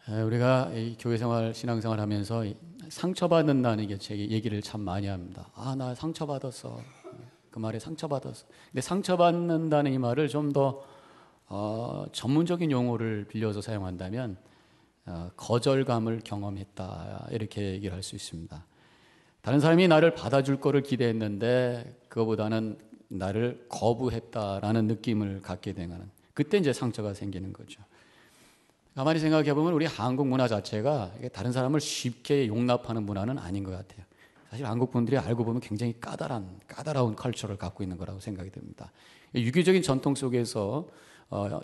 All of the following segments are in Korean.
우리가 이 교회 생활, 신앙생활 하면서 상처받는다는 얘기를 참 많이 합니다. 나 상처받았어. 그 말에 상처받았어. 근데 상처받는다는 이 말을 좀 더 전문적인 용어를 빌려서 사용한다면 거절감을 경험했다, 이렇게 얘기를 할 수 있습니다. 다른 사람이 나를 받아줄 거를 기대했는데 그거보다는 나를 거부했다라는 느낌을 갖게 되는, 그때 이제 상처가 생기는 거죠. 가만히 생각해 보면 우리 한국 문화 자체가 다른 사람을 쉽게 용납하는 문화는 아닌 것 같아요. 사실 한국 분들이 알고 보면 굉장히 까다로운 컬처를 갖고 있는 거라고 생각이 듭니다. 유교적인 전통 속에서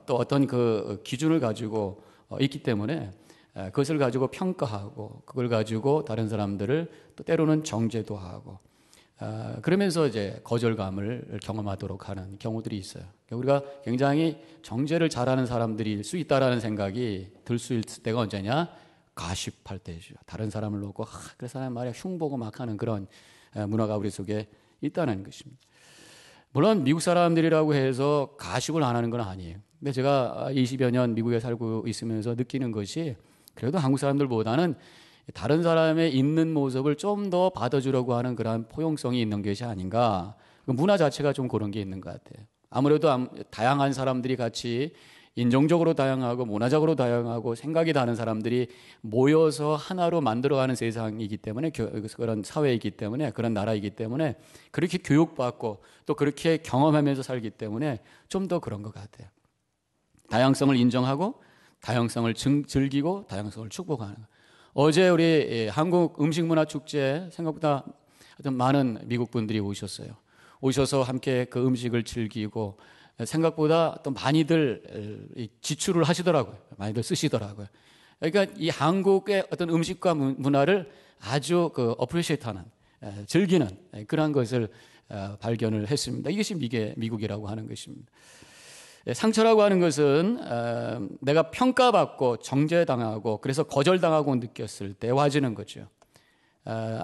또 어떤 그 기준을 가지고 있기 때문에 그것을 가지고 평가하고, 그걸 가지고 다른 사람들을 또 때로는 정죄도 하고, 그러면서 이제 거절감을 경험하도록 하는 경우들이 있어요. 우리가 굉장히 정죄를 잘하는 사람들일 수 있다라는 생각이 들 수 있을 때가 언제냐? 가십할 때죠. 다른 사람을 놓고 그 사람 말이야 흉보고 막 하는 그런 문화가 우리 속에 있다는 것입니다. 물론 미국 사람들이라고 해서 가십을 안 하는 건 아니에요. 근데 제가 20여 년 미국에 살고 있으면서 느끼는 것이, 그래도 한국 사람들보다는 다른 사람의 있는 모습을 좀 더 받아주려고 하는 그런 포용성이 있는 것이 아닌가. 문화 자체가 좀 그런 게 있는 것 같아요. 아무래도 다양한 사람들이 같이 인종적으로 다양하고 문화적으로 다양하고 생각이 다른 사람들이 모여서 하나로 만들어가는 세상이기 때문에, 그런 사회이기 때문에, 그런 나라이기 때문에, 그렇게 교육받고 또 그렇게 경험하면서 살기 때문에 좀 더 그런 것 같아요. 다양성을 인정하고 다양성을 즐기고 다양성을 축복하는 것. 어제 우리 한국 음식문화축제 생각보다 많은 미국 분들이 오셔서 함께 그 음식을 즐기고, 생각보다 또 많이들 지출을 하시더라고요. 많이들 쓰시더라고요. 그러니까 이 한국의 어떤 음식과 문화를 아주 어프리시에이트하는, 즐기는 그런 것을 발견을 했습니다. 이것이 미국이라고 하는 것입니다. 상처라고 하는 것은 내가 평가받고 정죄당하고 그래서 거절당하고 느꼈을 때 와지는 거죠.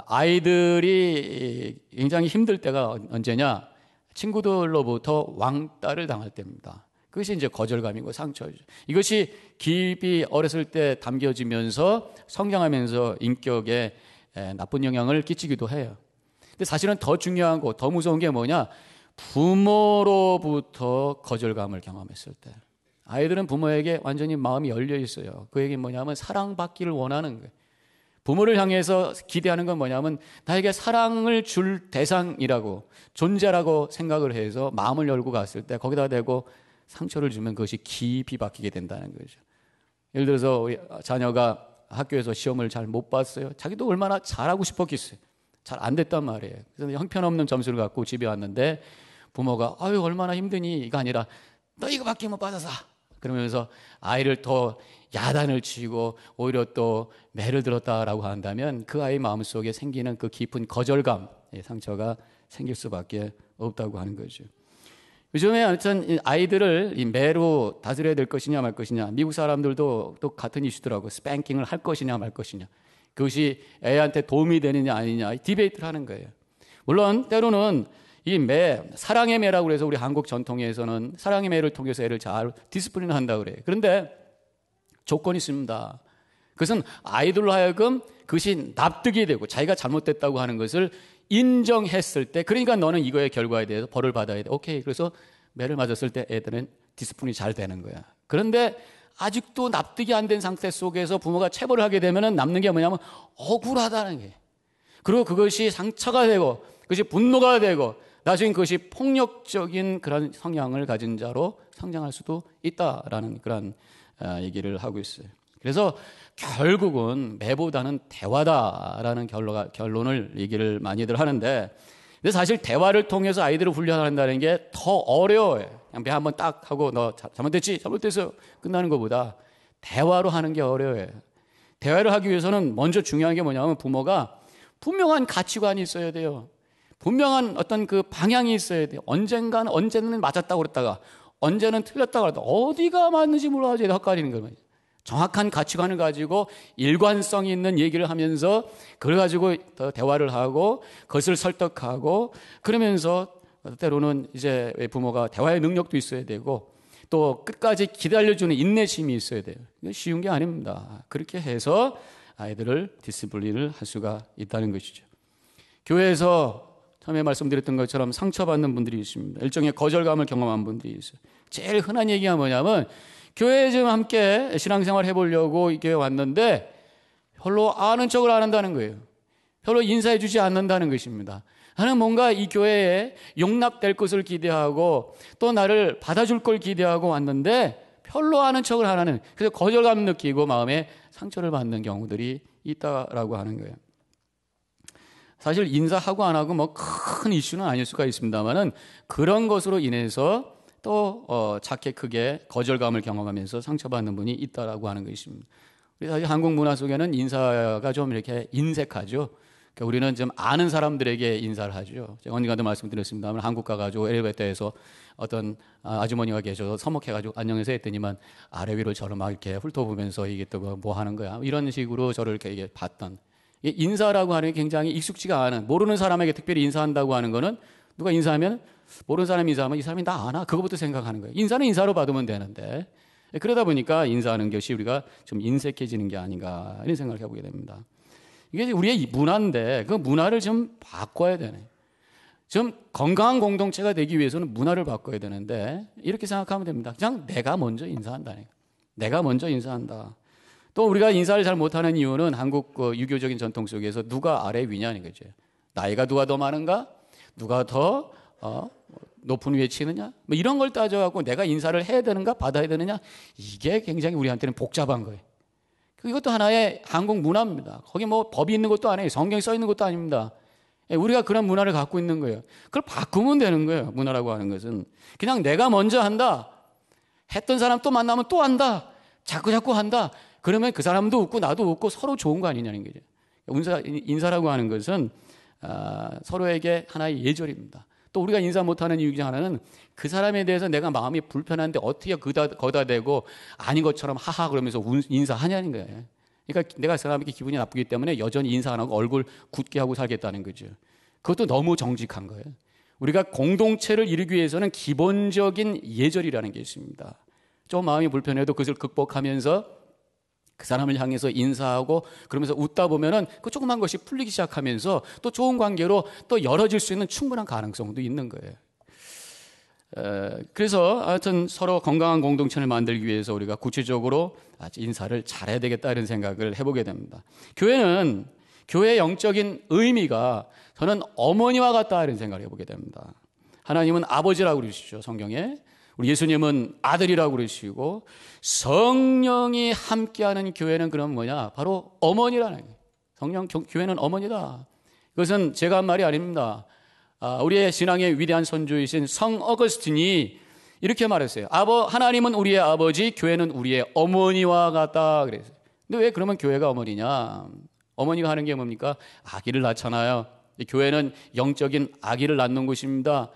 아이들이 굉장히 힘들 때가 언제냐? 친구들로부터 왕따를 당할 때입니다. 그것이 이제 거절감이고 상처죠. 이것이 깊이 어렸을 때 담겨지면서 성장하면서 인격에 나쁜 영향을 끼치기도 해요. 근데 사실은 더 중요한 거, 더 무서운 게 뭐냐? 부모로부터 거절감을 경험했을 때. 아이들은 부모에게 완전히 마음이 열려 있어요. 그 얘기는 뭐냐면 사랑받기를 원하는 거예요. 부모를 향해서 기대하는 건 뭐냐면 나에게 사랑을 줄 대상이라고, 존재라고 생각을 해서 마음을 열고 갔을 때 거기다 대고 상처를 주면 그것이 깊이 박히게 된다는 거죠. 예를 들어서 우리 자녀가 학교에서 시험을 잘 못 봤어요. 자기도 얼마나 잘하고 싶었겠어요. 잘 안 됐단 말이에요. 그래서 형편없는 점수를 갖고 집에 왔는데 부모가 아유 얼마나 힘드니, 이거 아니라 너 이거밖에 못 받아서, 그러면서 아이를 더 야단을 치고 오히려 또 매를 들었다라고 한다면 그 아이 마음속에 생기는 그 깊은 거절감, 상처가 생길 수밖에 없다고 하는 거죠. 요즘에 하여튼 아이들을 이 매로 다스려야 될 것이냐 말 것이냐, 미국 사람들도 또 같은 이슈더라고요. 스팽킹을 할 것이냐 말 것이냐, 그것이 애한테 도움이 되느냐 아니냐, 디베이트를 하는 거예요. 물론 때로는 이 사랑의 매라고 해서 우리 한국 전통에서는 사랑의 매를 통해서 애를 잘 디스플레인 한다고 그래요. 그런데 조건이 있습니다. 그것은 아이들로 하여금 그것이 납득이 되고 자기가 잘못됐다고 하는 것을 인정했을 때, 그러니까 너는 이거의 결과에 대해서 벌을 받아야 돼. 오케이. 그래서 매를 맞았을 때 애들은 디스플레인이 잘 되는 거야. 그런데 아직도 납득이 안 된 상태 속에서 부모가 체벌을 하게 되면 남는 게 뭐냐면 억울하다는 게. 그리고 그것이 상처가 되고 그것이 분노가 되고 나중에 그것이 폭력적인 그런 성향을 가진 자로 성장할 수도 있다라는 그런 얘기를 하고 있어요. 그래서 결국은 매보다는 대화다라는 결론을 얘기를 많이들 하는데, 근데 사실 대화를 통해서 아이들을 훈련한다는 게 더 어려워요. 그냥 배 한번 딱 하고 너 잘못됐어 끝나는 것보다 대화로 하는 게 어려워요. 대화를 하기 위해서는 먼저 중요한 게 뭐냐면 부모가 분명한 가치관이 있어야 돼요. 분명한 어떤 그 방향이 있어야 돼요. 언제는 맞았다고 그랬다가 언제는 틀렸다고 그랬다가 어디가 맞는지 몰라가지고 헷갈리는 거예요. 정확한 가치관을 가지고 일관성 있는 얘기를 하면서 그래가지고 대화를 하고 그것을 설득하고, 그러면서 때로는 이제 부모가 대화의 능력도 있어야 되고 또 끝까지 기다려주는 인내심이 있어야 돼요. 이건 쉬운 게 아닙니다. 그렇게 해서 아이들을 디스플린을 할 수가 있다는 것이죠. 교회에서 처음에 말씀드렸던 것처럼 상처받는 분들이 있습니다. 일종의 거절감을 경험한 분들이 있어요. 제일 흔한 얘기가 뭐냐면 교회에 좀 함께 신앙생활 해보려고 이 교회 왔는데 별로 아는 척을 안 한다는 거예요. 별로 인사해 주지 않는다는 것입니다. 나는 뭔가 이 교회에 용납될 것을 기대하고 또 나를 받아줄 걸 기대하고 왔는데 별로 아는 척을 안 하는, 그래서 거절감 느끼고 마음에 상처를 받는 경우들이 있다라고 하는 거예요. 사실 인사하고 안 하고 뭐 큰 이슈는 아닐 수가 있습니다만은 그런 것으로 인해서 또 작게 크게 거절감을 경험하면서 상처받는 분이 있다라고 하는 것입니다. 사실 한국 문화 속에는 인사가 좀 이렇게 인색하죠. 그러니까 우리는 좀 아는 사람들에게 인사를 하죠. 제가 언젠가도 말씀드렸습니다만 한국 가가지고 엘리베이터에서 어떤 아주머니가 계셔서 서먹해가지고 안녕하세요 했더니만 아래 위로 저를 막 이렇게 훑어보면서 이게 또 뭐 하는 거야 이런 식으로 저를 이렇게 봤던, 인사라고 하는 게 굉장히 익숙지가 않은, 모르는 사람에게 특별히 인사한다고 하는 거는 누가 인사하면 모르는 사람이 인사하면 이 사람이 나 아나 그거부터 생각하는 거예요. 인사는 인사로 받으면 되는데 그러다 보니까 인사하는 것이 우리가 좀 인색해지는 게 아닌가 이런 생각을 해보게 됩니다. 이게 우리의 문화인데 그 문화를 좀 바꿔야 되네. 좀 건강한 공동체가 되기 위해서는 문화를 바꿔야 되는데 이렇게 생각하면 됩니다. 그냥 내가 먼저 인사한다네. 내가 먼저 인사한다. 또 우리가 인사를 잘 못하는 이유는 한국 유교적인 전통 속에서 누가 아래 위냐는 거죠. 나이가 누가 더 많은가? 누가 더 높은 위에 치느냐? 뭐 이런 걸 따져갖고 내가 인사를 해야 되는가 받아야 되느냐? 이게 굉장히 우리한테는 복잡한 거예요. 이것도 하나의 한국 문화입니다. 거기 뭐 법이 있는 것도 아니에요. 성경이 써 있는 것도 아닙니다. 우리가 그런 문화를 갖고 있는 거예요. 그걸 바꾸면 되는 거예요. 문화라고 하는 것은 그냥 내가 먼저 한다. 했던 사람 또 만나면 또 한다. 자꾸 한다. 그러면 그 사람도 웃고 나도 웃고 서로 좋은 거 아니냐는 거죠. 인사라고 하는 것은 서로에게 하나의 예절입니다. 또 우리가 인사 못하는 이유 중 하나는 그 사람에 대해서 내가 마음이 불편한데 어떻게 거다 대고 아닌 것처럼 하하 그러면서 인사하냐는 거예요. 그러니까 내가 그 사람에게 기분이 나쁘기 때문에 여전히 인사 안 하고 얼굴 굳게 하고 살겠다는 거죠. 그것도 너무 정직한 거예요. 우리가 공동체를 이루기 위해서는 기본적인 예절이라는 게 있습니다. 좀 마음이 불편해도 그것을 극복하면서 그 사람을 향해서 인사하고 그러면서 웃다 보면은 그 조그만 것이 풀리기 시작하면서 또 좋은 관계로 또 열어질 수 있는 충분한 가능성도 있는 거예요. 그래서 하여튼 서로 건강한 공동체를 만들기 위해서 우리가 구체적으로 인사를 잘해야 되겠다 이런 생각을 해보게 됩니다. 교회의 영적인 의미가 저는 어머니와 같다 이런 생각을 해보게 됩니다. 하나님은 아버지라고 그러시죠, 성경에. 우리 예수님은 아들이라고 그러시고 성령이 함께하는 교회는 그럼 뭐냐? 바로 어머니라는 거예요. 교회는 어머니다. 이것은 제가 한 말이 아닙니다. 우리의 신앙의 위대한 선조이신 성 어거스틴이 이렇게 말했어요. 하나님은 우리의 아버지, 교회는 우리의 어머니와 같다 그랬어요. 근데 왜 그러면 교회가 어머니냐? 어머니가 하는 게 뭡니까? 아기를 낳잖아요. 교회는 영적인 아기를 낳는 곳입니다.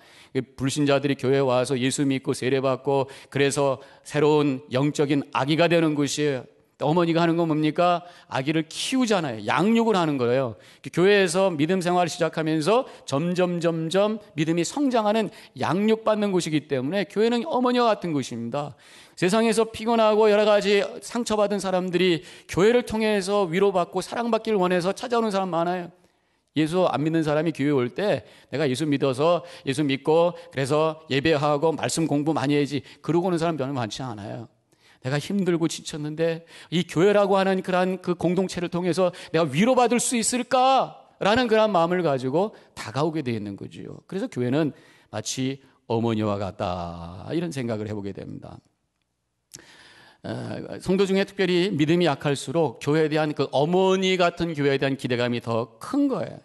불신자들이 교회에 와서 예수 믿고 세례받고 그래서 새로운 영적인 아기가 되는 곳이에요. 어머니가 하는 건 뭡니까? 아기를 키우잖아요. 양육을 하는 거예요. 교회에서 믿음 생활을 시작하면서 점점 믿음이 성장하는 양육받는 곳이기 때문에 교회는 어머니와 같은 곳입니다. 세상에서 피곤하고 여러 가지 상처받은 사람들이 교회를 통해서 위로받고 사랑받기를 원해서 찾아오는 사람 많아요. 예수 안 믿는 사람이 교회 올 때 내가 예수 믿고 그래서 예배하고 말씀 공부 많이 해야지 그러고 오는 사람 별로 많지 않아요. 내가 힘들고 지쳤는데 이 교회라고 하는 그런 그 공동체를 통해서 내가 위로받을 수 있을까라는 그런 마음을 가지고 다가오게 되어 있는 거죠. 그래서 교회는 마치 어머니와 같다 이런 생각을 해보게 됩니다. 성도 중에 특별히 믿음이 약할수록 교회에 대한 그 어머니 같은 교회에 대한 기대감이 더 큰 거예요.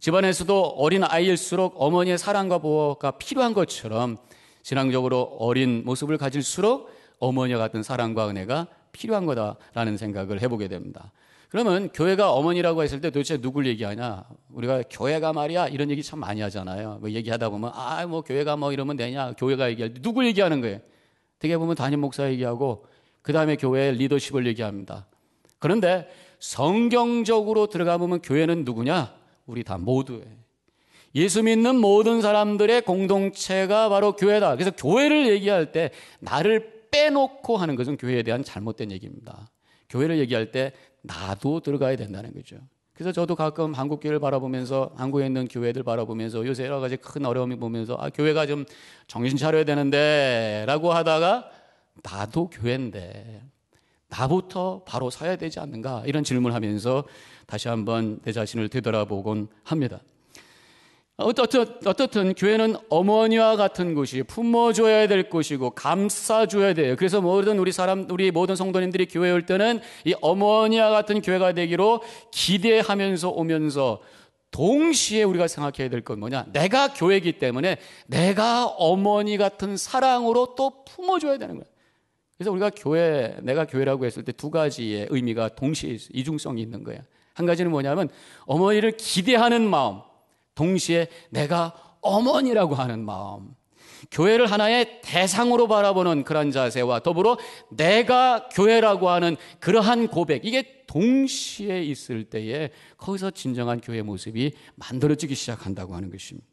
집안에서도 어린 아이일수록 어머니의 사랑과 보호가 필요한 것처럼 신앙적으로 어린 모습을 가질수록 어머니와 같은 사랑과 은혜가 필요한 거다라는 생각을 해보게 됩니다. 그러면 교회가 어머니라고 했을 때 도대체 누굴 얘기하냐? 우리가 교회가 말이야 이런 얘기 참 많이 하잖아요. 뭐 얘기하다 보면 뭐 교회가 뭐 이러면 되냐? 교회가 얘기할 때 누굴 얘기하는 거예요? 되게 보면 담임 목사 얘기하고 그 다음에 교회의 리더십을 얘기합니다. 그런데 성경적으로 들어가 보면 교회는 누구냐? 우리 다 모두예요. 예수 믿는 모든 사람들의 공동체가 바로 교회다. 그래서 교회를 얘기할 때 나를 빼놓고 하는 것은 교회에 대한 잘못된 얘기입니다. 교회를 얘기할 때 나도 들어가야 된다는 거죠. 그래서 저도 가끔 한국 교회를 바라보면서, 한국에 있는 교회들 바라보면서 요새 여러 가지 큰 어려움이 보면서 교회가 좀 정신 차려야 되는데 라고 하다가 나도 교회인데 나부터 바로 서야 되지 않는가, 이런 질문을 하면서 다시 한번 내 자신을 되돌아보곤 합니다. 어떻든 교회는 어머니와 같은 곳이, 품어줘야 될 곳이고 감싸줘야 돼요. 그래서 우리 모든 성도님들이 교회에 올 때는 이 어머니와 같은 교회가 되기로 기대하면서 오면서, 동시에 우리가 생각해야 될 건 뭐냐? 내가 교회이기 때문에 내가 어머니 같은 사랑으로 또 품어줘야 되는 거예요. 그래서 우리가 내가 교회라고 했을 때 두 가지의 의미가 동시에 있어요. 이중성이 있는 거예요. 한 가지는 뭐냐면 어머니를 기대하는 마음, 동시에 내가 어머니라고 하는 마음, 교회를 하나의 대상으로 바라보는 그런 자세와 더불어 내가 교회라고 하는 그러한 고백, 이게 동시에 있을 때에 거기서 진정한 교회의 모습이 만들어지기 시작한다고 하는 것입니다.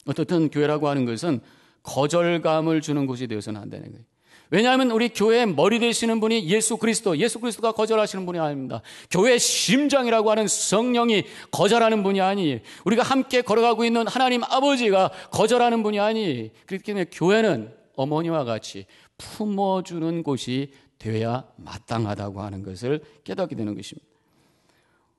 어떻든 교회라고 하는 것은 거절감을 주는 곳이 되어서는 안 되는 거예요. 왜냐하면 우리 교회의 머리 되시는 분이 예수 그리스도가 거절하시는 분이 아닙니다. 교회의 심장이라고 하는 성령이 거절하는 분이 아니에요. 우리가 함께 걸어가고 있는 하나님 아버지가 거절하는 분이 아니에요. 그렇기 때문에 교회는 어머니와 같이 품어주는 곳이 되어야 마땅하다고 하는 것을 깨닫게 되는 것입니다.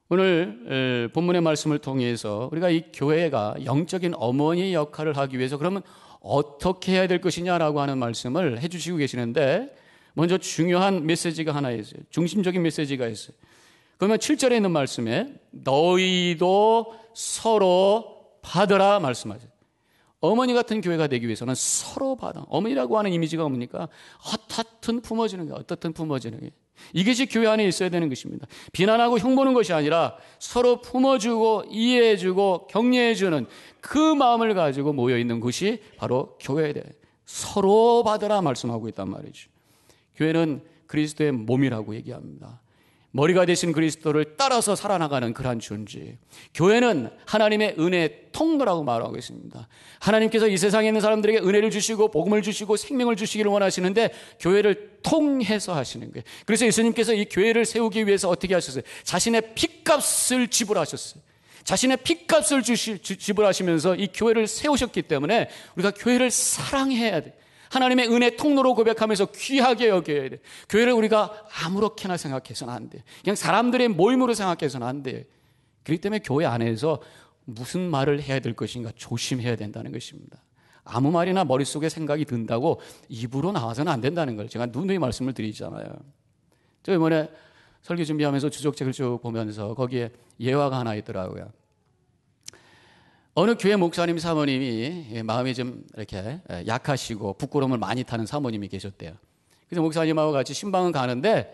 오늘 본문의 말씀을 통해서 우리가 이 교회가 영적인 어머니 역할을 하기 위해서 그러면 어떻게 해야 될 것이냐라고 하는 말씀을 해주시고 계시는데, 먼저 중요한 메시지가 하나 있어요. 중심적인 메시지가 있어요. 그러면 7절에 있는 말씀에 너희도 서로 받으라 말씀하세요. 어머니 같은 교회가 되기 위해서는 서로 받아. 어머니라고 하는 이미지가 뭡니까? 어떻든 품어주는 거예요. 어떻든 품어주는 거예요. 이것이 교회 안에 있어야 되는 것입니다. 비난하고 흉보는 것이 아니라 서로 품어주고 이해해주고 격려해주는 그 마음을 가지고 모여있는 곳이 바로 교회에 대해 서로 받으라 말씀하고 있단 말이죠. 교회는 그리스도의 몸이라고 얘기합니다. 머리가 되신 그리스도를 따라서 살아나가는 그러한 존재. 교회는 하나님의 은혜의 통로라고 말하고 있습니다. 하나님께서 이 세상에 있는 사람들에게 은혜를 주시고 복음을 주시고 생명을 주시기를 원하시는데 교회를 통해서 하시는 거예요. 그래서 예수님께서 이 교회를 세우기 위해서 어떻게 하셨어요? 자신의 핏값을 지불하셨어요. 자신의 핏값을 지불하시면서 이 교회를 세우셨기 때문에 우리가 교회를 사랑해야 돼요. 하나님의 은혜 통로로 고백하면서 귀하게 여겨야 돼. 교회를 우리가 아무렇게나 생각해서는 안 돼. 그냥 사람들의 모임으로 생각해서는 안 돼. 그렇기 때문에 교회 안에서 무슨 말을 해야 될 것인가 조심해야 된다는 것입니다. 아무 말이나 머릿속에 생각이 든다고 입으로 나와서는 안 된다는 걸 제가 누누이 말씀을 드리잖아요. 저 이번에 설교 준비하면서 주석책을 쭉 보면서 거기에 예화가 하나 있더라고요. 어느 교회 목사님 사모님이 마음이 좀 이렇게 약하시고 부끄러움을 많이 타는 사모님이 계셨대요. 그래서 목사님하고 같이 신방을 가는데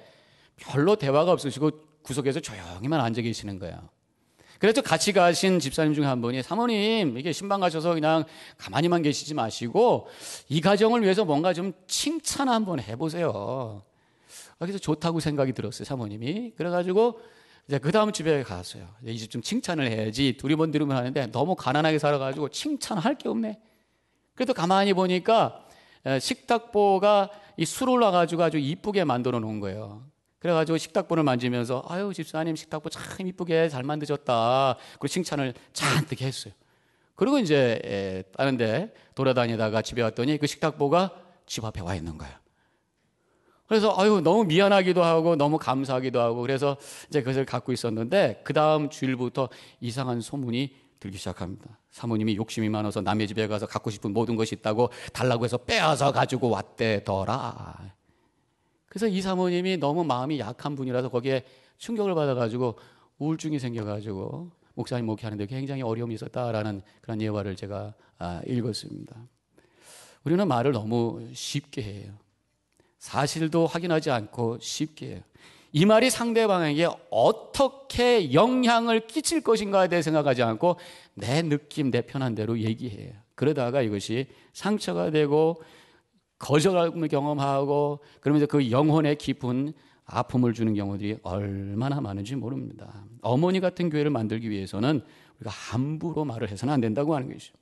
별로 대화가 없으시고 구석에서 조용히만 앉아 계시는 거예요. 그래서 같이 가신 집사님 중에 한 분이 사모님 이게 신방 가셔서 그냥 가만히만 계시지 마시고 이 가정을 위해서 뭔가 좀 칭찬 한번 해보세요. 그래서 좋다고 생각이 들었어요, 사모님이. 그래가지고 이제 그 다음 집에 갔어요. 이 집 좀 칭찬을 해야지. 둘이 뭔 들으면 하는데 너무 가난하게 살아가지고 칭찬할 게 없네. 그래도 가만히 보니까 식탁보가 이 술 올라가지고 아주 이쁘게 만들어 놓은 거예요. 그래가지고 식탁보를 만지면서 아유 집사님 식탁보 참 이쁘게 잘 만드셨다. 그리고 칭찬을 잔뜩 했어요. 그리고 이제 다른 데 돌아다니다가 집에 왔더니 그 식탁보가 집 앞에 와 있는 거예요. 그래서 너무 미안하기도 하고 너무 감사하기도 하고 그래서 이제 그것을 갖고 있었는데 그 다음 주일부터 이상한 소문이 들기 시작합니다. 사모님이 욕심이 많아서 남의 집에 가서 갖고 싶은 모든 것이 있다고 달라고 해서 빼앗아 가지고 왔대더라. 그래서 이 사모님이 너무 마음이 약한 분이라서 거기에 충격을 받아가지고 우울증이 생겨가지고 목사님 목회하는데 굉장히 어려움이 있었다라는 그런 예화를 제가 읽었습니다. 우리는 말을 너무 쉽게 해요. 사실도 확인하지 않고 쉽게 해요. 이 말이 상대방에게 어떻게 영향을 끼칠 것인가에 대해 생각하지 않고 내 느낌, 내 편한 대로 얘기해요. 그러다가 이것이 상처가 되고 거절감을 경험하고 그러면서 그 영혼에 깊은 아픔을 주는 경우들이 얼마나 많은지 모릅니다. 어머니 같은 교회를 만들기 위해서는 우리가 함부로 말을 해서는 안 된다고 하는 것이죠.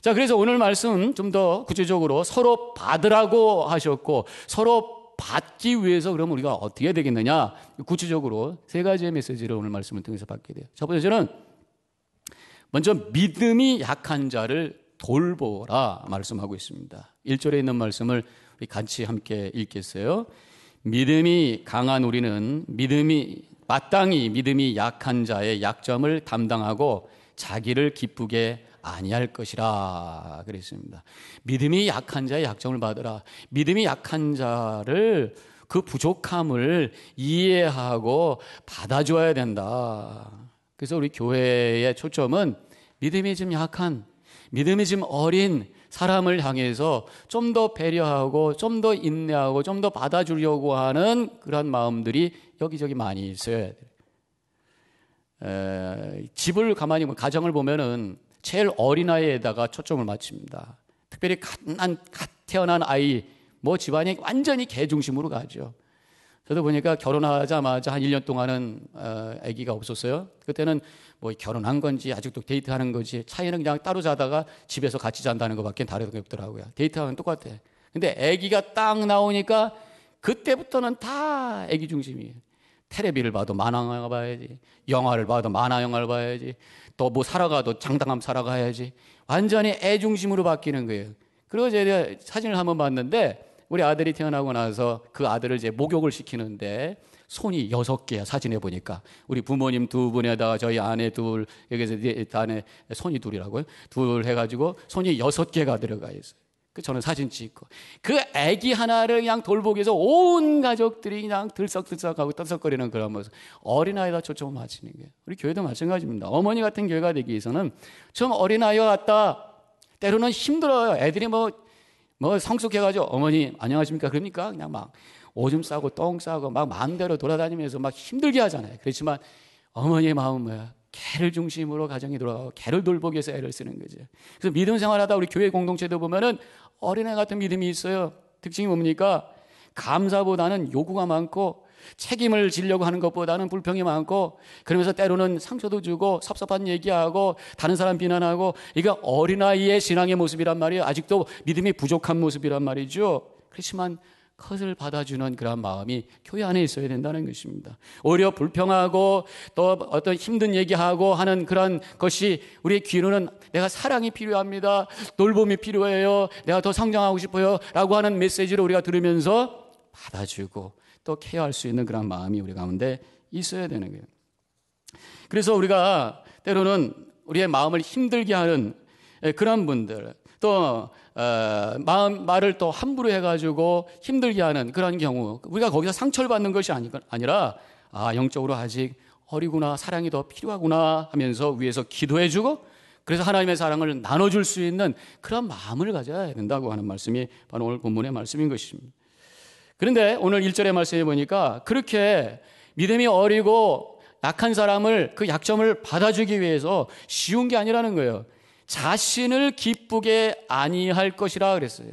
자, 그래서 오늘 말씀 좀 더 구체적으로 서로 받으라고 하셨고 서로 받기 위해서 그러면 우리가 어떻게 해야 되겠느냐, 구체적으로 세 가지의 메시지를 오늘 말씀을 통해서 받게 돼요. 첫 번째는 먼저 믿음이 약한 자를 돌보라 말씀하고 있습니다. 1절에 있는 말씀을 우리 같이 함께 읽겠어요. 믿음이 강한 우리는 마땅히 믿음이 약한 자의 약점을 담당하고 자기를 기쁘게 아니할 것이라 그랬습니다. 믿음이 약한 자의 약점을 받으라. 믿음이 약한 자를 그 부족함을 이해하고 받아줘야 된다. 그래서 우리 교회의 초점은 믿음이 좀 약한, 믿음이 좀 어린 사람을 향해서 좀 더 배려하고 좀 더 인내하고 좀 더 받아주려고 하는 그런 마음들이 여기저기 많이 있어야 돼요. 집을 가만히 보면, 가정을 보면은 제일 어린아이에다가 초점을 맞춥니다. 특별히 갓 태어난 아이, 뭐 집안이 완전히 개 중심으로 가죠. 저도 보니까 결혼하자마자 한 1년 동안은 아기가 없었어요. 그때는 뭐 결혼한 건지 아직도 데이트하는 건지 차이는 그냥 따로 자다가 집에서 같이 잔다는 것밖에 다른 게 없더라고요. 데이트하면 똑같아. 근데 아기가 딱 나오니까 그때부터는 다 아기 중심이에요. 텔레비를 봐도 만화 영화 봐야지, 영화를 봐도 만화 영화를 봐야지, 또 뭐 살아가도 장당함 살아가야지. 완전히 애 중심으로 바뀌는 거예요. 그리고 제가 사진을 한번 봤는데 우리 아들이 태어나고 나서 그 아들을 이제 목욕을 시키는데 손이 6개야. 사진에 보니까 우리 부모님 2분에다가 저희 아내 2, 여기서 아내 손이 2이라고요. 2 해가지고 손이 6개가 들어가 있어요. 저는 사진 찍고 그 아기 하나를 그냥 돌보기 위해서 온 가족들이 그냥 들썩들썩하고 떠썩거리는 그런 모습. 어린아이다 초점을 맞추는 거예요. 우리 교회도 마찬가지입니다. 어머니 같은 교회가 되기 위해서는 좀 어린아이와 같다. 때로는 힘들어요. 애들이 뭐 성숙해가지고 어머니 안녕하십니까 그럽니까? 그냥 막 오줌 싸고 똥 싸고 막 마음대로 돌아다니면서 막 힘들게 하잖아요. 그렇지만 어머니의 마음은 뭐야? 개를 중심으로 가정이 돌아가고 개를 돌보기 위해서 애를 쓰는 거죠. 그래서 믿음 생활하다 우리 교회 공동체도 보면은 어린애 같은 믿음이 있어요. 특징이 뭡니까? 감사보다는 요구가 많고 책임을 지려고 하는 것보다는 불평이 많고, 그러면서 때로는 상처도 주고 섭섭한 얘기하고 다른 사람 비난하고, 이게 어린아이의 신앙의 모습이란 말이에요. 아직도 믿음이 부족한 모습이란 말이죠. 그렇지만 컷을 받아주는 그런 마음이 교회 안에 있어야 된다는 것입니다. 오히려 불평하고 또 어떤 힘든 얘기하고 하는 그런 것이 우리의 귀로는 내가 사랑이 필요합니다, 돌봄이 필요해요, 내가 더 성장하고 싶어요 라고 하는 메시지를 우리가 들으면서 받아주고 또 케어할 수 있는 그런 마음이 우리 가운데 있어야 되는 거예요. 그래서 우리가 때로는 우리의 마음을 힘들게 하는 그런 분들, 또 말을 또 함부로 해가지고 힘들게 하는 그런 경우, 우리가 거기서 상처를 받는 것이 아니라 영적으로 아직 어리구나, 사랑이 더 필요하구나 하면서 위에서 기도해주고, 그래서 하나님의 사랑을 나눠줄 수 있는 그런 마음을 가져야 된다고 하는 말씀이 바로 오늘 본문의 말씀인 것입니다. 그런데 오늘 1절의 말씀에 보니까 그렇게 믿음이 어리고 약한 사람을, 그 약점을 받아주기 위해서 쉬운 게 아니라는 거예요. 자신을 기쁘게 아니할 것이라 그랬어요.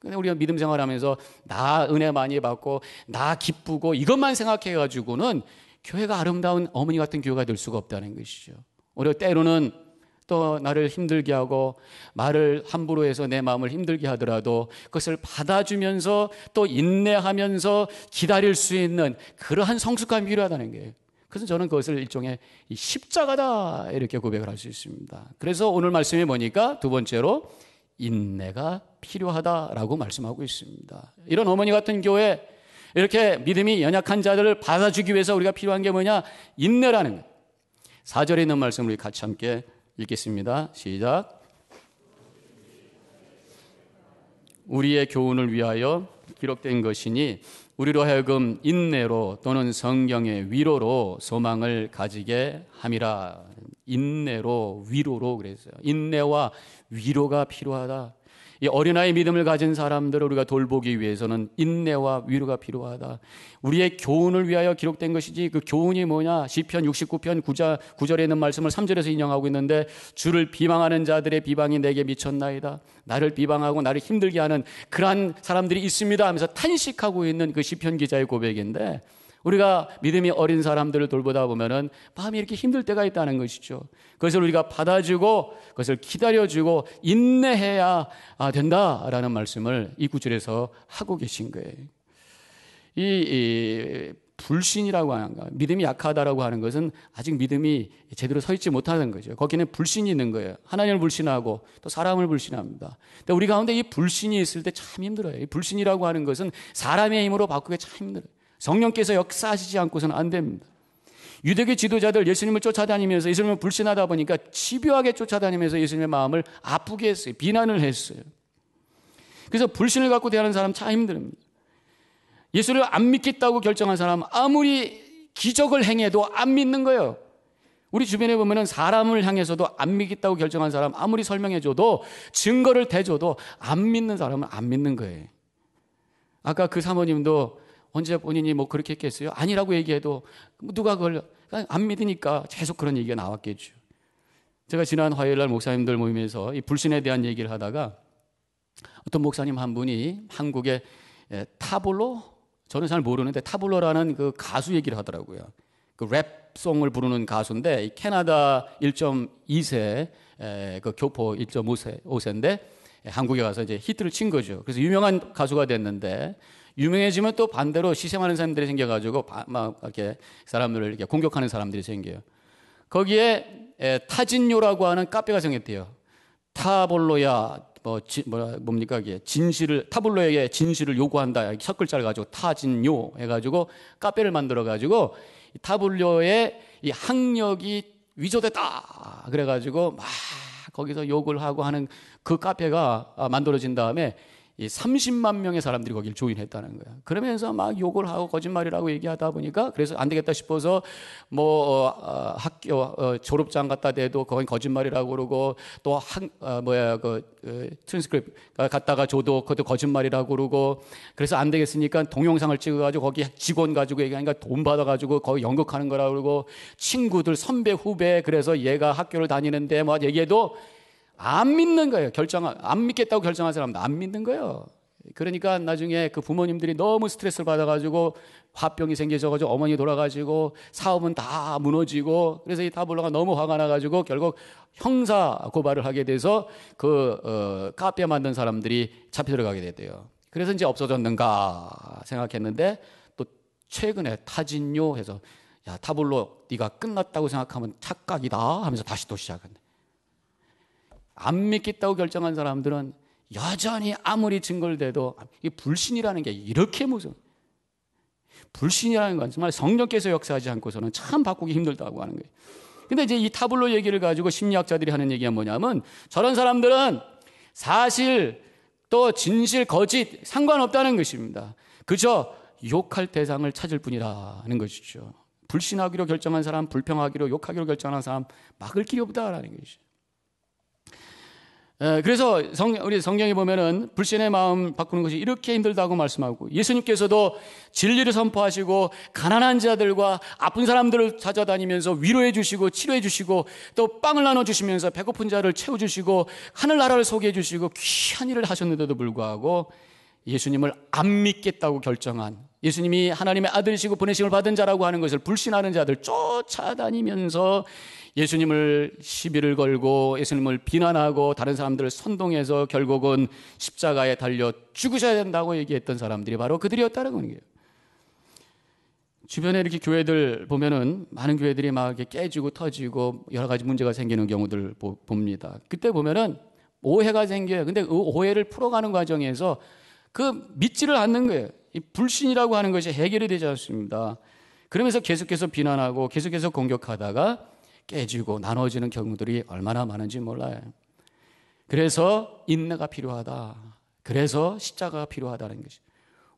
근데 우리가 믿음 생활하면서 나 은혜 많이 받고 나 기쁘고 이것만 생각해가지고는 교회가 아름다운 어머니 같은 교회가 될 수가 없다는 것이죠. 오히려 때로는 또 나를 힘들게 하고 말을 함부로 해서 내 마음을 힘들게 하더라도 그것을 받아주면서 또 인내하면서 기다릴 수 있는 그러한 성숙함이 필요하다는 거예요. 그래서 저는 그것을 일종의 십자가다 이렇게 고백을 할 수 있습니다. 그래서 오늘 말씀에 보니까 두 번째로 인내가 필요하다라고 말씀하고 있습니다. 이런 어머니 같은 교회, 이렇게 믿음이 연약한 자들을 받아주기 위해서 우리가 필요한 게 뭐냐? 인내라는 거예요. 4절에 있는 말씀을 우리 같이 함께 읽겠습니다. 시작. 우리의 교훈을 위하여 기록된 것이니 우리로 하여금 인내로 또는 성경의 위로로 소망을 가지게 함이라. 인내로, 위로로 그랬어요. 인내와 위로가 필요하다. 이 어린아이 믿음을 가진 사람들을 우리가 돌보기 위해서는 인내와 위로가 필요하다. 우리의 교훈을 위하여 기록된 것이지, 그 교훈이 뭐냐? 시편 69편 9절에 있는 말씀을 3절에서 인용하고 있는데, 주를 비방하는 자들의 비방이 내게 미쳤나이다. 나를 비방하고 나를 힘들게 하는 그러한 사람들이 있습니다 하면서 탄식하고 있는 그 시편 기자의 고백인데, 우리가 믿음이 어린 사람들을 돌보다 보면은 마음이 이렇게 힘들 때가 있다는 것이죠. 그것을 우리가 받아주고 그것을 기다려주고 인내해야 된다라는 말씀을 이 구절에서 하고 계신 거예요. 이 불신이라고 하는 거, 믿음이 약하다라고 하는 것은 아직 믿음이 제대로 서 있지 못하는 거죠. 거기는 불신이 있는 거예요. 하나님을 불신하고 또 사람을 불신합니다. 근데 우리 가운데 이 불신이 있을 때 참 힘들어요. 이 불신이라고 하는 것은 사람의 힘으로 바꾸기 참 힘들어요. 성령께서 역사하시지 않고서는 안 됩니다. 유대교 지도자들 예수님을 쫓아다니면서 예수님을 불신하다 보니까 집요하게 쫓아다니면서 예수님의 마음을 아프게 했어요. 비난을 했어요. 그래서 불신을 갖고 대하는 사람 참 힘듭니다. 예수를 안 믿겠다고 결정한 사람 아무리 기적을 행해도 안 믿는 거예요. 우리 주변에 보면은 사람을 향해서도 안 믿겠다고 결정한 사람 아무리 설명해줘도 증거를 대줘도 안 믿는 사람은 안 믿는 거예요. 아까 그 사모님도 언제 본인이 뭐 그렇게 했겠어요? 아니라고 얘기해도 누가 그걸 안 믿으니까 계속 그런 얘기가 나왔겠죠. 제가 지난 화요일 날 목사님들 모임에서 이 불신에 대한 얘기를 하다가 어떤 목사님 한 분이 한국의 타블로, 저는 잘 모르는데 타블로라는 그 가수 얘기를 하더라고요. 그 랩송을 부르는 가수인데 캐나다 1.2세 그 교포 1.5세인데 한국에 가서 이제 히트를 친 거죠. 그래서 유명한 가수가 됐는데 유명해지면 또 반대로 시샘하는 사람들이 생겨가지고 막 이렇게 사람들을 이렇게 공격하는 사람들이 생겨요. 거기에 타진요라고 하는 카페가 생겼대요. 타블로야 뭡니까 이게 타블로에게 진실을 요구한다. 첫 글자를 가지고 타진요 해가지고 카페를 만들어가지고 타블로의 이 학력이 위조됐다. 그래가지고 막 거기서 욕을 하고 하는 그 카페가 만들어진 다음에 이 30만 명의 사람들이 거기를 조인했다는 거야. 그러면서 막 욕을 하고 거짓말이라고 얘기하다 보니까 그래서 안 되겠다 싶어서 학교 졸업장 갖다 대도 그건 거짓말이라고 그러고 또 트랜스크립트 갖다가 줘도 그것도 거짓말이라고 그러고 그래서 안 되겠으니까 동영상을 찍어가지고 거기 직원 가지고 얘기하니까 돈 받아가지고 거기 연극하는 거라고 그러고 친구들 선배 후배 그래서 얘가 학교를 다니는데 뭐 얘기해도 안 믿는 거예요. 안 믿겠다고 결정한 사람도 안 믿는 거예요. 그러니까 나중에 그 부모님들이 너무 스트레스를 받아가지고 화병이 생겨져가지고 어머니 돌아가시고 사업은 다 무너지고 그래서 이 타블로가 너무 화가 나가지고 결국 형사 고발을 하게 돼서 카페 만든 사람들이 잡혀 들어가게 됐대요. 그래서 이제 없어졌는가 생각했는데 또 최근에 타진요 해서 야 타블로 네가 끝났다고 생각하면 착각이다 하면서 다시 또 시작한대. 안 믿겠다고 결정한 사람들은 여전히 아무리 증거를 대도 이 불신이라는 게 이렇게 무서워. 불신이라는 건 정말 성령께서 역사하지 않고서는 참 바꾸기 힘들다고 하는 거예요. 근데 이제 이 타블로 얘기를 가지고 심리학자들이 하는 얘기가 뭐냐면 저런 사람들은 사실 또 진실 거짓 상관없다는 것입니다. 그저 욕할 대상을 찾을 뿐이라는 것이죠. 불신하기로 결정한 사람, 불평하기로 욕하기로 결정한 사람 막을 길이 없다라는 것이죠. 그래서 우리 성경에 보면은 불신의 마음 바꾸는 것이 이렇게 힘들다고 말씀하고 예수님께서도 진리를 선포하시고 가난한 자들과 아픈 사람들을 찾아다니면서 위로해 주시고 치료해 주시고 또 빵을 나눠 주시면서 배고픈 자를 채워 주시고 하늘나라를 소개해 주시고 귀한 일을 하셨는데도 불구하고 예수님을 안 믿겠다고 결정한 예수님이 하나님의 아들이시고 보내심을 받은 자라고 하는 것을 불신하는 자들 쫓아다니면서 예수님을 시비를 걸고 예수님을 비난하고 다른 사람들을 선동해서 결국은 십자가에 달려 죽으셔야 된다고 얘기했던 사람들이 바로 그들이었다는 거예요. 주변에 이렇게 교회들 보면은 많은 교회들이 막 이렇게 깨지고 터지고 여러 가지 문제가 생기는 경우들 봅니다. 그때 보면은 오해가 생겨요. 근데 그 오해를 풀어가는 과정에서 믿지를 않는 거예요. 이 불신이라고 하는 것이 해결이 되지 않습니다. 그러면서 계속해서 비난하고 계속해서 공격하다가 깨지고 나눠지는 경우들이 얼마나 많은지 몰라요. 그래서 인내가 필요하다. 그래서 십자가가 필요하다는 것이.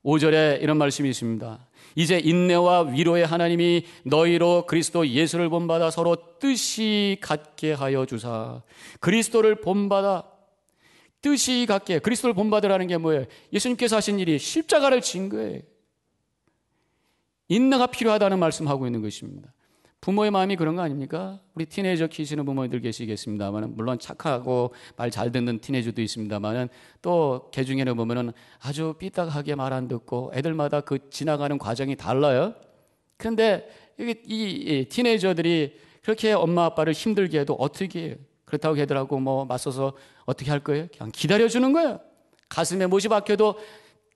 5절에 이런 말씀이 있습니다. 이제 인내와 위로의 하나님이 너희로 그리스도 예수를 본받아 서로 뜻이 같게 하여 주사. 그리스도를 본받아 뜻이 같게. 그리스도를 본받으라는 게 뭐예요? 예수님께서 하신 일이 십자가를 진 거예요. 인내가 필요하다는 말씀하고 있는 것입니다. 부모의 마음이 그런 거 아닙니까? 우리 티네이저 키우시는 부모님들 계시겠습니다만 물론 착하고 말 잘 듣는 티네이저도 있습니다만 또 개 중에는 보면은 아주 삐딱하게 말 안 듣고 애들마다 그 지나가는 과정이 달라요. 그런데 이 티네이저들이 그렇게 엄마 아빠를 힘들게 해도 어떻게 해요? 그렇다고 걔들하고 뭐 맞서서 어떻게 할 거예요? 그냥 기다려주는 거예요. 가슴에 못이 박혀도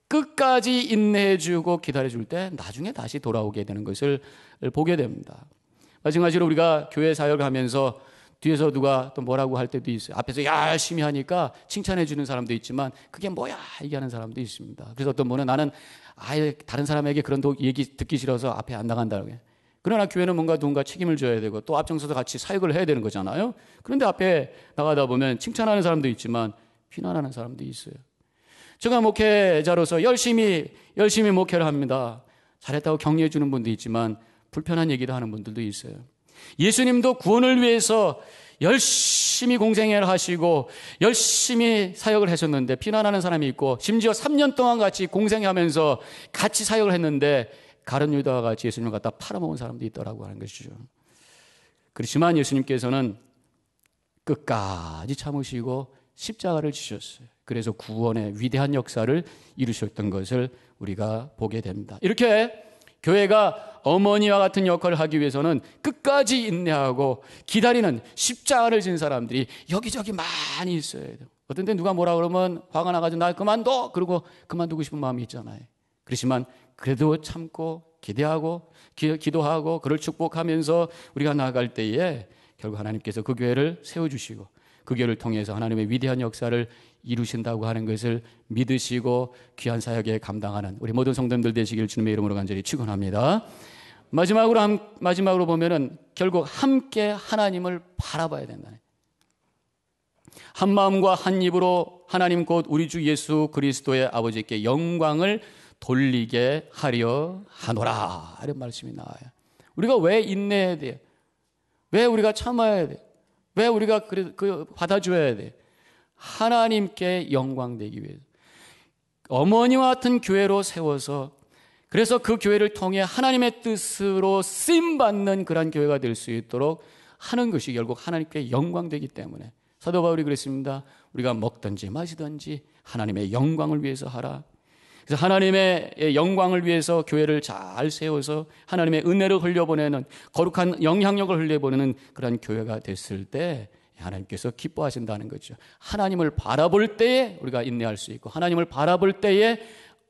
끝까지 인내해주고 기다려줄 때 나중에 다시 돌아오게 되는 것을 보게 됩니다. 마찬가지로 우리가 교회 사역을 하면서 뒤에서 누가 또 뭐라고 할 때도 있어요. 앞에서 열심히 하니까 칭찬해 주는 사람도 있지만 그게 뭐야 얘기하는 사람도 있습니다. 그래서 어떤 분은 나는 아예 다른 사람에게 그런 얘기 듣기 싫어서 앞에 안 나간다고 해요. 그러나 교회는 뭔가 누군가 책임을 져야 되고 또 앞장서서 같이 사역을 해야 되는 거잖아요. 그런데 앞에 나가다 보면 칭찬하는 사람도 있지만 비난하는 사람도 있어요. 제가 목회자로서 열심히 목회를 합니다. 잘했다고 격려해 주는 분도 있지만 불편한 얘기도 하는 분들도 있어요. 예수님도 구원을 위해서 열심히 공생애를 하시고 열심히 사역을 하셨는데 비난하는 사람이 있고 심지어 3년 동안 같이 공생하면서 같이 사역을 했는데 가룟 유다와 같이 예수님을 갖다 팔아먹은 사람도 있더라고 하는 것이죠. 그렇지만 예수님께서는 끝까지 참으시고 십자가를 지셨어요. 그래서 구원의 위대한 역사를 이루셨던 것을 우리가 보게 됩니다. 이렇게 교회가 어머니와 같은 역할을 하기 위해서는 끝까지 인내하고 기다리는 십자가를 진 사람들이 여기저기 많이 있어야 돼요. 어떤 때 누가 뭐라 그러면 화가 나가지고 나 그만둬! 그러고 그만두고 싶은 마음이 있잖아요. 그렇지만 그래도 참고 기대하고 기도하고 그를 축복하면서 우리가 나아갈 때에 결국 하나님께서 그 교회를 세워주시고 그 교회를 통해서 하나님의 위대한 역사를 이루신다고 하는 것을 믿으시고 귀한 사역에 감당하는 우리 모든 성도님들 되시길 주님의 이름으로 간절히 축원합니다. 마지막으로 보면은 결국 함께 하나님을 바라봐야 된다. 한 마음과 한 입으로 하나님 곧 우리 주 예수 그리스도의 아버지께 영광을 돌리게 하려 하노라 이런 말씀이 나와요. 우리가 왜 인내해야 돼요? 왜 우리가 참아야 돼요? 왜 우리가 받아줘야 돼요? 하나님께 영광 되기 위해서 어머니와 같은 교회로 세워서 그래서 그 교회를 통해 하나님의 뜻으로 쓰임받는 그런 교회가 될 수 있도록 하는 것이 결국 하나님께 영광 되기 때문에 사도 바울이 그랬습니다. 우리가 먹든지 마시든지 하나님의 영광을 위해서 하라. 그래서 하나님의 영광을 위해서 교회를 잘 세워서 하나님의 은혜를 흘려보내는 거룩한 영향력을 흘려보내는 그런 교회가 됐을 때 하나님께서 기뻐하신다는 거죠. 하나님을 바라볼 때에 우리가 인내할 수 있고 하나님을 바라볼 때에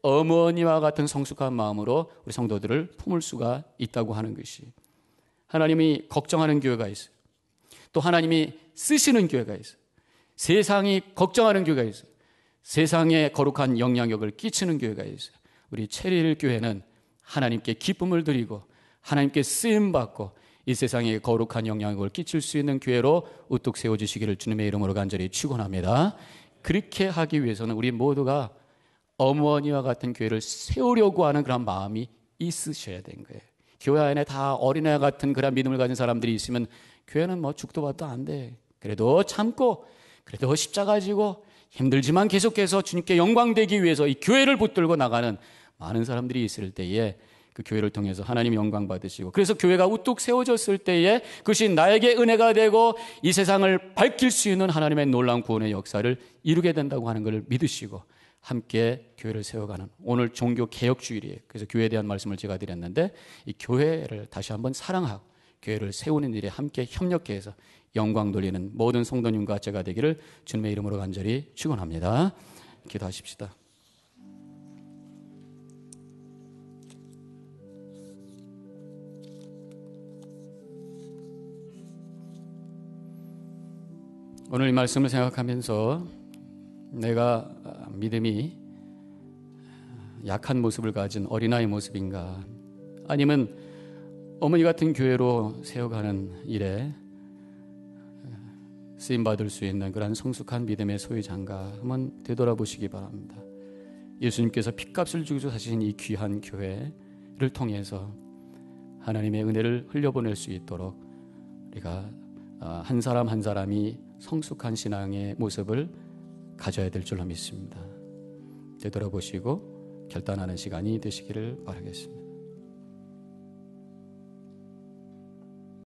어머니와 같은 성숙한 마음으로 우리 성도들을 품을 수가 있다고 하는 것이 하나님이 걱정하는 교회가 있어요. 또 하나님이 쓰시는 교회가 있어요. 세상이 걱정하는 교회가 있어요. 세상에 거룩한 영향력을 끼치는 교회가 있어요. 우리 체리힐 교회는 하나님께 기쁨을 드리고 하나님께 쓰임받고 이 세상에 거룩한 영향력을 끼칠 수 있는 교회로 우뚝 세워주시기를 주님의 이름으로 간절히 축원합니다. 그렇게 하기 위해서는 우리 모두가 어머니와 같은 교회를 세우려고 하는 그런 마음이 있으셔야 되는 거예요. 교회 안에 다 어린애 같은 그런 믿음을 가진 사람들이 있으면 교회는 뭐 죽도 밥도 안 돼. 그래도 참고 그래도 십자가 지고 힘들지만 계속해서 주님께 영광되기 위해서 이 교회를 붙들고 나가는 많은 사람들이 있을 때에 그 교회를 통해서 하나님 영광 받으시고 그래서 교회가 우뚝 세워졌을 때에 그것이 나에게 은혜가 되고 이 세상을 밝힐 수 있는 하나님의 놀라운 구원의 역사를 이루게 된다고 하는 것을 믿으시고 함께 교회를 세워가는 오늘 종교 개혁 주일이에요. 그래서 교회에 대한 말씀을 제가 드렸는데 이 교회를 다시 한번 사랑하고 교회를 세우는 일에 함께 협력해서 영광 돌리는 모든 성도님과 제가 되기를 주님의 이름으로 간절히 축원합니다. 기도하십시다. 오늘 이 말씀을 생각하면서 내가 믿음이 약한 모습을 가진 어린아이 모습인가 아니면 어머니 같은 교회로 세워가는 일에 쓰임받을 수 있는 그런 성숙한 믿음의 소유자인가 한번 되돌아보시기 바랍니다. 예수님께서 핏값을 주고 사신 이 귀한 교회를 통해서 하나님의 은혜를 흘려보낼 수 있도록 우리가 한 사람 한 사람이 성숙한 신앙의 모습을 가져야 될 줄로 믿습니다. 되돌아보시고 결단하는 시간이 되시기를 바라겠습니다.